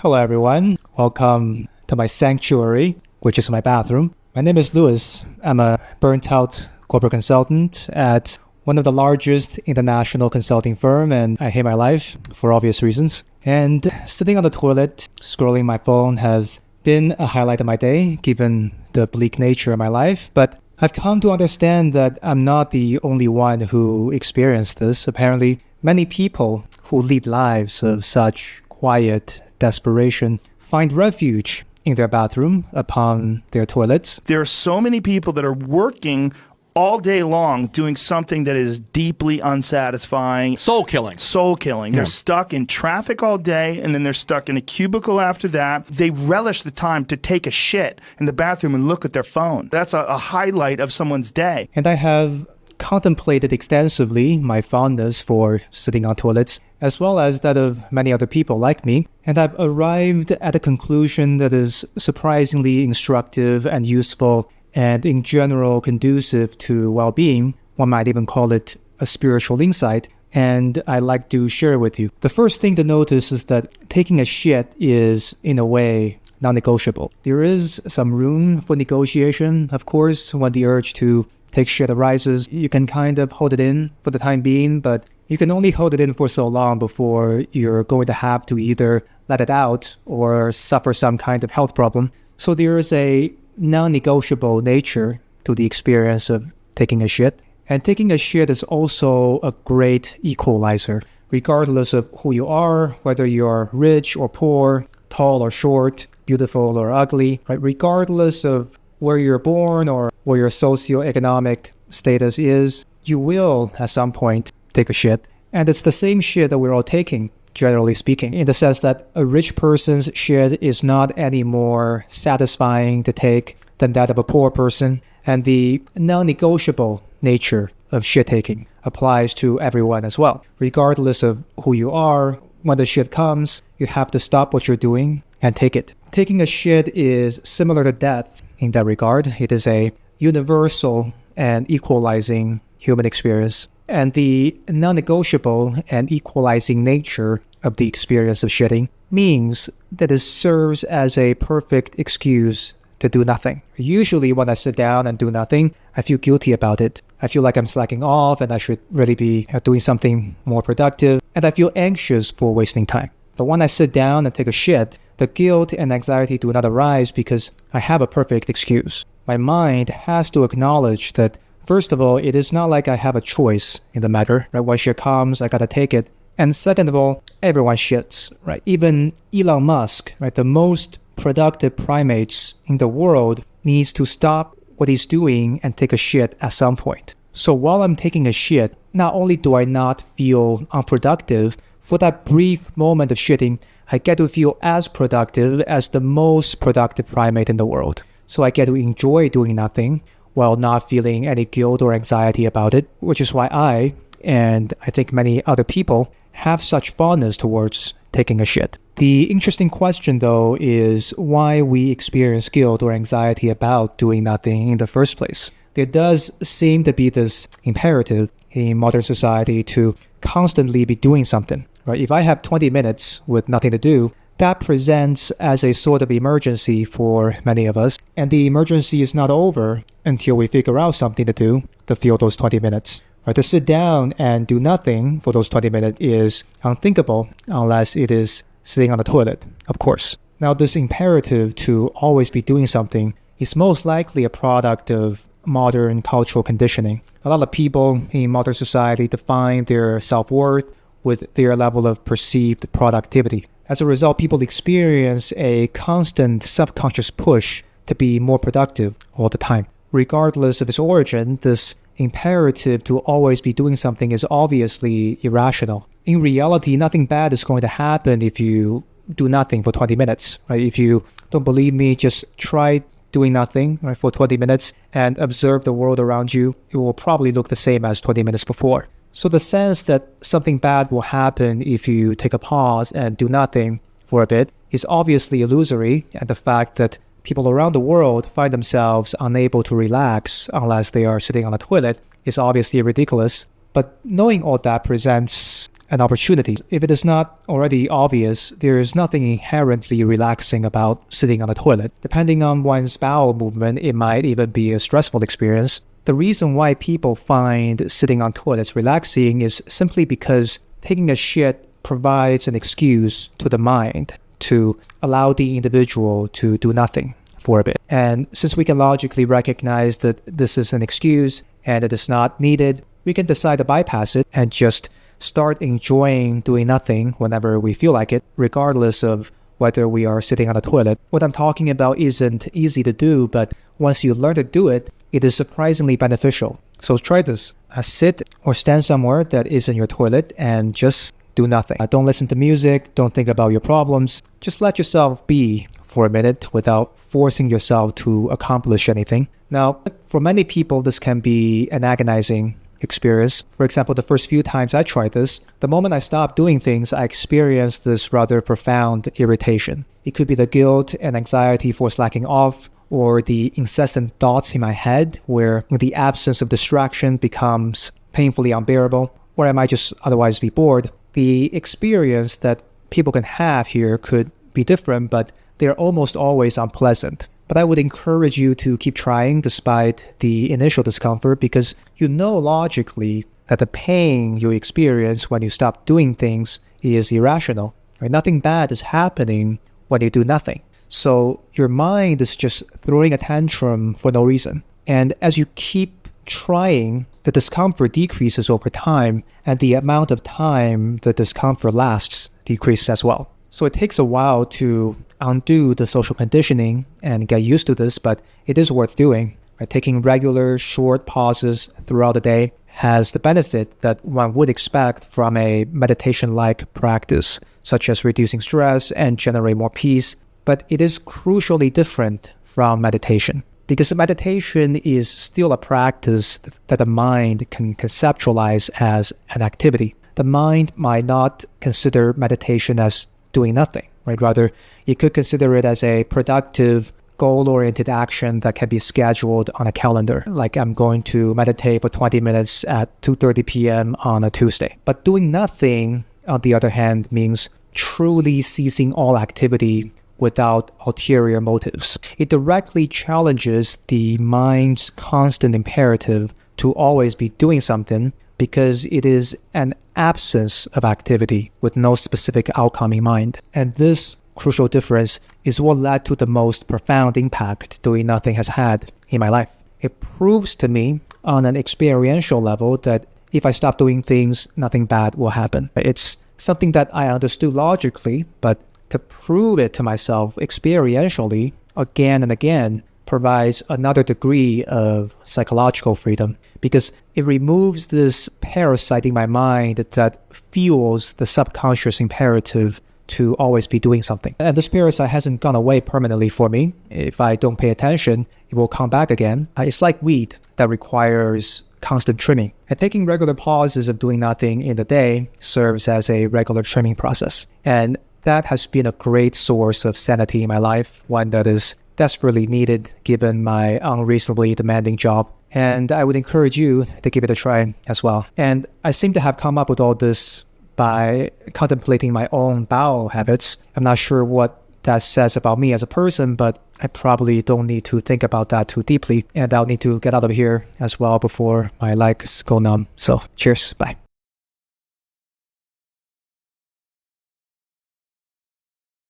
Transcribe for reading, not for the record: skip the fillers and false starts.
Hello everyone, welcome to my sanctuary, which is my bathroom. My name is Louis. I'm a burnt out corporate consultant at one of the largest international consulting firm, and I hate my life for obvious reasons. And sitting on the toilet, scrolling my phone has been a highlight of my day, given the bleak nature of my life. But I've come to understand that I'm not the only one who experienced this. Apparently, many people who lead lives of such quiet desperation find refuge in their bathroom upon their toilets. There are so many people that are working all day long doing something that is deeply unsatisfying. Soul killing. They're stuck in traffic all day, and then they're stuck in a cubicle after that. They relish the time to take a shit in the bathroom and look at their phone. That's a highlight of someone's day. And I have contemplated extensively my fondness for sitting on toilets, as well as that of many other people like me, and I've arrived at a conclusion that is surprisingly instructive and useful and in general conducive to well-being. One might even call it a spiritual insight, and I'd like to share it with you. The first thing to notice is that taking a shit is, in a way, non-negotiable. There is some room for negotiation, of course, when the urge to take shit arises. You can kind of hold it in for the time being, but you can only hold it in for so long before you're going to have to either let it out or suffer some kind of health problem. So there is a non-negotiable nature to the experience of taking a shit. And taking a shit is also a great equalizer, regardless of who you are, whether you're rich or poor, tall or short, beautiful or ugly, right? Regardless of where you're born or where your socioeconomic status is, you will, at some point, take a shit. And it's the same shit that we're all taking, generally speaking, in the sense that a rich person's shit is not any more satisfying to take than that of a poor person. And the non-negotiable nature of shit taking applies to everyone as well. Regardless of who you are, when the shit comes, you have to stop what you're doing and take it. Taking a shit is similar to death in that regard. It is a universal and equalizing human experience. And the non-negotiable and equalizing nature of the experience of shitting means that it serves as a perfect excuse to do nothing. Usually when I sit down and do nothing, I feel guilty about it. I feel like I'm slacking off and I should really be doing something more productive. And I feel anxious for wasting time. But when I sit down and take a shit, the guilt and anxiety do not arise because I have a perfect excuse. My mind has to acknowledge that, first of all, it is not like I have a choice in the matter, right? When shit comes, I gotta take it. And second of all, everyone shits, right? Even Elon Musk, right? The most productive primates in the world needs to stop what he's doing and take a shit at some point. So while I'm taking a shit, not only do I not feel unproductive, for that brief moment of shitting, I get to feel as productive as the most productive primate in the world. So I get to enjoy doing nothing while not feeling any guilt or anxiety about it, which is why I, and I think many other people, have such fondness towards taking a shit. The interesting question, though, is why we experience guilt or anxiety about doing nothing in the first place. There does seem to be this imperative in modern society to constantly be doing something, right? If I have 20 minutes with nothing to do, that presents as a sort of emergency for many of us. And the emergency is not over until we figure out something to do to fill those 20 minutes. Right? To sit down and do nothing for those 20 minutes is unthinkable unless it is sitting on the toilet, of course. Now, this imperative to always be doing something is most likely a product of modern cultural conditioning. A lot of people in modern society define their self-worth with their level of perceived productivity. As a result, people experience a constant subconscious push to be more productive all the time. Regardless of its origin, this imperative to always be doing something is obviously irrational. In reality, nothing bad is going to happen if you do nothing for 20 minutes. Right? If you don't believe me, just try doing nothing, right, for 20 minutes and observe the world around you. It will probably look the same as 20 minutes before. So the sense that something bad will happen if you take a pause and do nothing for a bit is obviously illusory, and the fact that people around the world find themselves unable to relax unless they are sitting on a toilet is obviously ridiculous. But knowing all that presents an opportunity. If it is not already obvious, there is nothing inherently relaxing about sitting on a toilet. Depending on one's bowel movement, it might even be a stressful experience. The reason why people find sitting on toilets relaxing is simply because taking a shit provides an excuse to the mind to allow the individual to do nothing for a bit. And since we can logically recognize that this is an excuse and it is not needed, we can decide to bypass it and just start enjoying doing nothing whenever we feel like it, regardless of whether we are sitting on a toilet. What I'm talking about isn't easy to do, but once you learn to do it, it is surprisingly beneficial. So try this. Sit or stand somewhere that isn't your toilet and just do nothing. Don't listen to music. Don't think about your problems. Just let yourself be for a minute without forcing yourself to accomplish anything. Now, for many people, this can be an agonizing experience. For example, the first few times I tried this, the moment I stopped doing things, I experienced this rather profound irritation. It could be the guilt and anxiety for slacking off, or the incessant thoughts in my head where the absence of distraction becomes painfully unbearable, or I might just otherwise be bored. The experience that people can have here could be different, but they're almost always unpleasant. But I would encourage you to keep trying despite the initial discomfort, because you know logically that the pain you experience when you stop doing things is irrational. Right? Nothing bad is happening when you do nothing. So your mind is just throwing a tantrum for no reason. And as you keep trying, the discomfort decreases over time, and the amount of time the discomfort lasts decreases as well. So it takes a while to undo the social conditioning and get used to this, but it is worth doing. Right? Taking regular short pauses throughout the day has the benefit that one would expect from a meditation-like practice, such as reducing stress and generate more peace. But it is crucially different from meditation, because meditation is still a practice that the mind can conceptualize as an activity. The mind might not consider meditation as doing nothing, right? Rather, you could consider it as a productive, goal-oriented action that can be scheduled on a calendar. Like, I'm going to meditate for 20 minutes at 2:30 p.m. on a Tuesday. But doing nothing, on the other hand, means truly ceasing all activity without ulterior motives. It directly challenges the mind's constant imperative to always be doing something, because it is an absence of activity with no specific outcome in mind. And this crucial difference is what led to the most profound impact doing nothing has had in my life. It proves to me on an experiential level that if I stop doing things, nothing bad will happen. It's something that I understood logically, but to prove it to myself experientially again and again provides another degree of psychological freedom, because it removes this parasite in my mind that fuels the subconscious imperative to always be doing something. And this parasite hasn't gone away permanently for me. If I don't pay attention, it will come back again. It's like weed that requires constant trimming. And taking regular pauses of doing nothing in the day serves as a regular trimming process. And that has been a great source of sanity in my life, one that is desperately needed given my unreasonably demanding job. And I would encourage you to give it a try as well. And I seem to have come up with all this by contemplating my own bowel habits. I'm not sure what that says about me as a person, but I probably don't need to think about that too deeply. And I'll need to get out of here as well before my legs go numb. So cheers, bye.